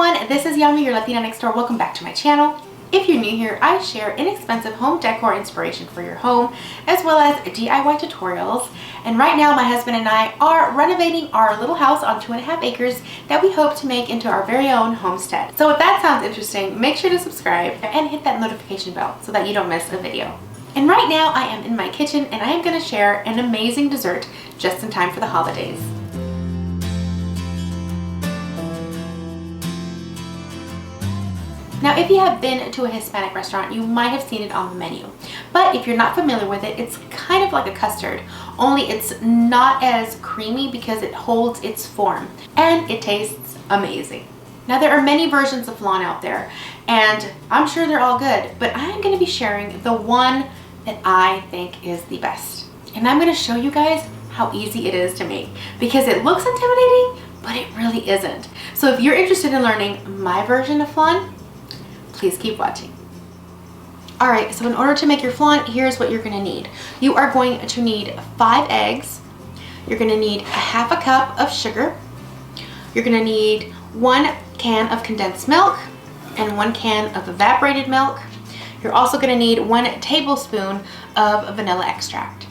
everyone, this is Yami, your Latina next door. Welcome back to my channel. If you're new here, I share inexpensive home decor inspiration for your home, as well as DIY tutorials. And right now, my husband and I are renovating our little house on 2.5 acres that we hope to make into our very own homestead. So if that sounds interesting, make sure to subscribe and hit that notification bell so that you don't miss a video. And right now, I am in my kitchen and I am going to share an amazing dessert just in time for the holidays. Now, if you have been to a Hispanic restaurant, you might have seen it on the menu. But if you're not familiar with it, it's kind of like a custard, only it's not as creamy because it holds its form and it tastes amazing. Now, there are many versions of flan out there and I'm sure they're all good, but I am going to be sharing the one that I think is the best. And I'm going to show you guys how easy it is to make because it looks intimidating, but it really isn't. So if you're interested in learning my version of flan, please keep watching. All right, so in order to make your flan, here's what you're gonna need. You are going to need 5 eggs. You're gonna need 1/2 cup of sugar. You're gonna need 1 can of condensed milk and 1 can of evaporated milk. You're also gonna need 1 tablespoon of vanilla extract.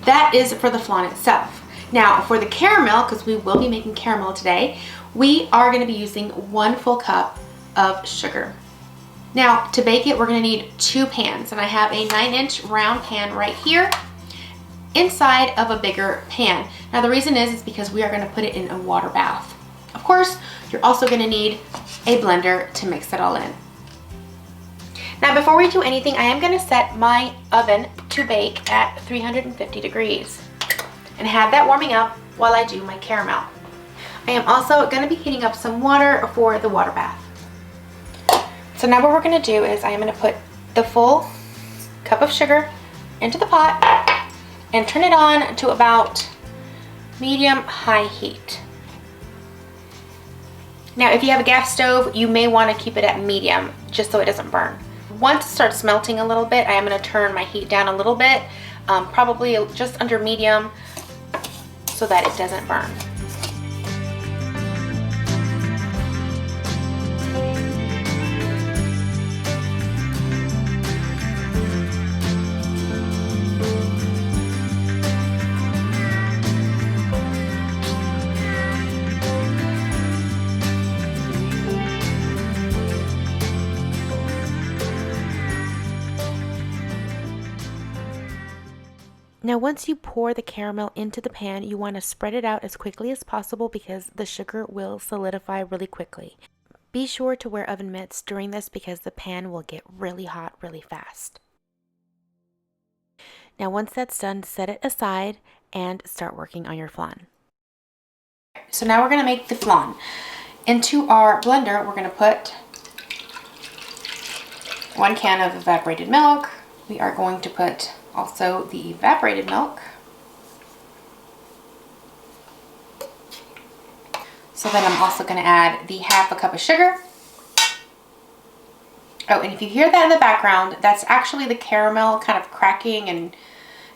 That is for the flan itself. Now for the caramel, because we will be making caramel today, we are gonna be using 1 full cup of sugar. Now, to bake it, we're gonna need 2 pans, and I have a 9-inch round pan right here inside of a bigger pan. Now, the reason is because we are gonna put it in a water bath. Of course, you're also gonna need a blender to mix it all in. Now, before we do anything, I am gonna set my oven to bake at 350 degrees and have that warming up while I do my caramel. I am also gonna be heating up some water for the water bath. So now what we're going to do is I am going to put the full cup of sugar into the pot and turn it on to about medium-high heat. Now if you have a gas stove, you may want to keep it at medium just so it doesn't burn. Once it starts melting a little bit, I am going to turn my heat down a little bit, probably just under medium so that it doesn't burn. Now once you pour the caramel into the pan, you want to spread it out as quickly as possible because the sugar will solidify really quickly. Be sure to wear oven mitts during this because the pan will get really hot really fast. Now once that's done, set it aside and start working on your flan. So now we're going to make the flan. Into our blender, we're going to put 1 can of evaporated milk. We are going to put also the evaporated milk. So then I'm also going to add the 1/2 cup of sugar. Oh, and if you hear that in the background, that's actually the caramel kind of cracking and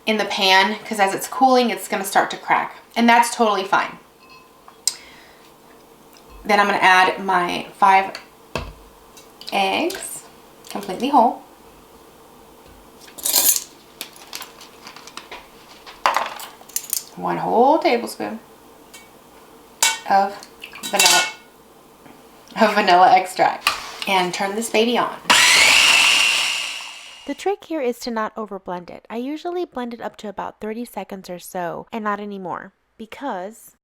in the pan, because as it's cooling, it's going to start to crack, and that's totally fine. Then I'm going to add my 5 eggs, completely whole. 1 whole tablespoon of vanilla extract, and turn this baby on. The trick here is to not over blend it. I usually blend it up to about 30 seconds or so and not anymore because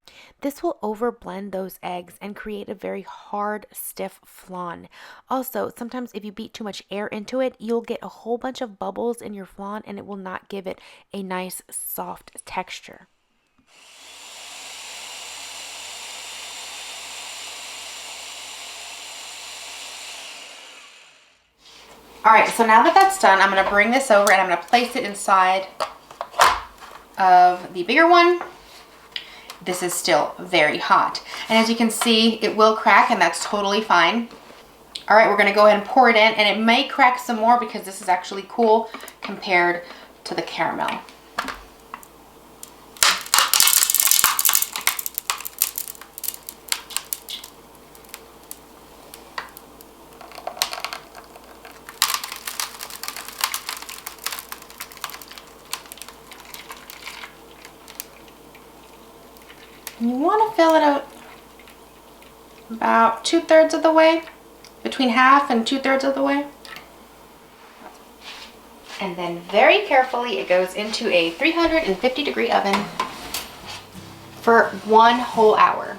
this will over blend those eggs and create a very hard, stiff flan. Also, sometimes if you beat too much air into it, you'll get a whole bunch of bubbles in your flan and it will not give it a nice soft texture. All right, so now that that's done, I'm going to bring this over and I'm going to place it inside of the bigger one. This is still very hot. And as you can see, it will crack and that's totally fine. All right, we're going to go ahead and pour it in, and it may crack some more because this is actually cool compared to the caramel. And you want to fill it out about 2/3 of the way, between half and 2/3 of the way. And then very carefully it goes into a 350-degree oven for 1 whole hour.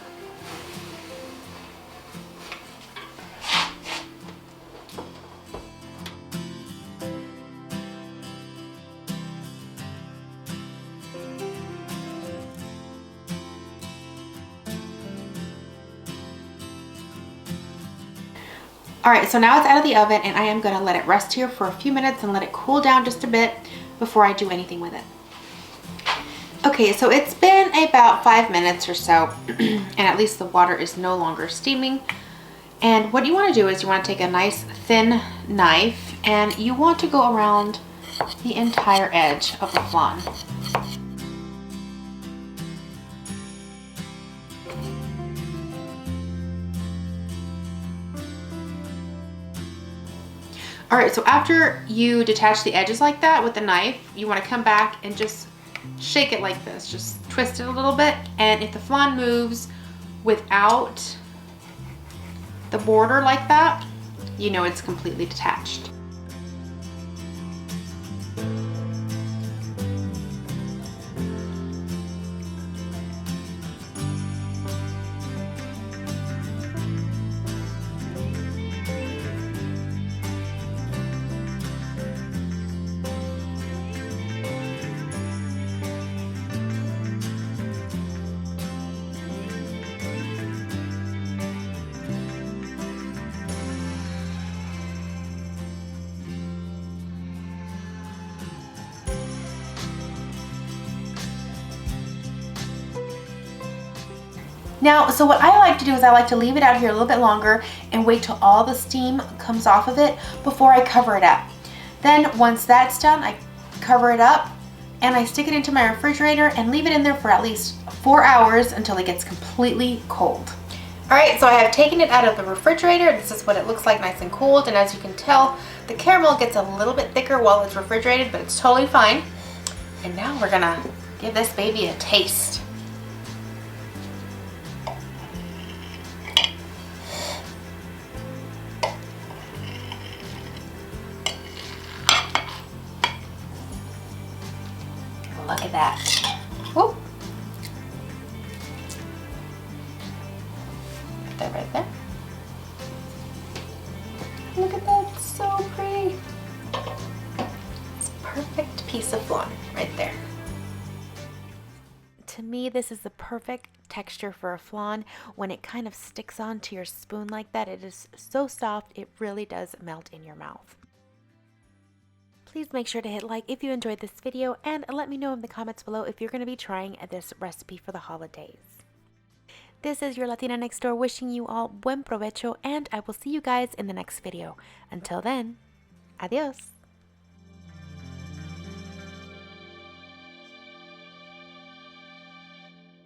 Alright, so now it's out of the oven and I am going to let it rest here for a few minutes and let it cool down just a bit before I do anything with it. Okay, so it's been about 5 minutes or so and at least the water is no longer steaming. And what you want to do is you want to take a nice thin knife and you want to go around the entire edge of the flan. Alright, so after you detach the edges like that with the knife, you want to come back and just shake it like this. Just twist it a little bit, and if the flan moves without the border like that, you know it's completely detached. Now, so what I like to do is I like to leave it out here a little bit longer and wait till all the steam comes off of it before I cover it up. Then once that's done, I cover it up and I stick it into my refrigerator and leave it in there for at least 4 hours until it gets completely cold. Alright, so I have taken it out of the refrigerator. This is what it looks like, nice and cooled, and as you can tell, the caramel gets a little bit thicker while it's refrigerated, but it's totally fine. And now we're gonna give this baby a taste. Look at that. Whoop. Put that right there. Look at that, it's so pretty. It's a perfect piece of flan right there. To me, this is the perfect texture for a flan. When it kind of sticks onto your spoon like that, it is so soft, it really does melt in your mouth. Please make sure to hit like if you enjoyed this video and let me know in the comments below if you're going to be trying this recipe for the holidays. This is your Latina next door wishing you all buen provecho, and I will see you guys in the next video. Until then, adios.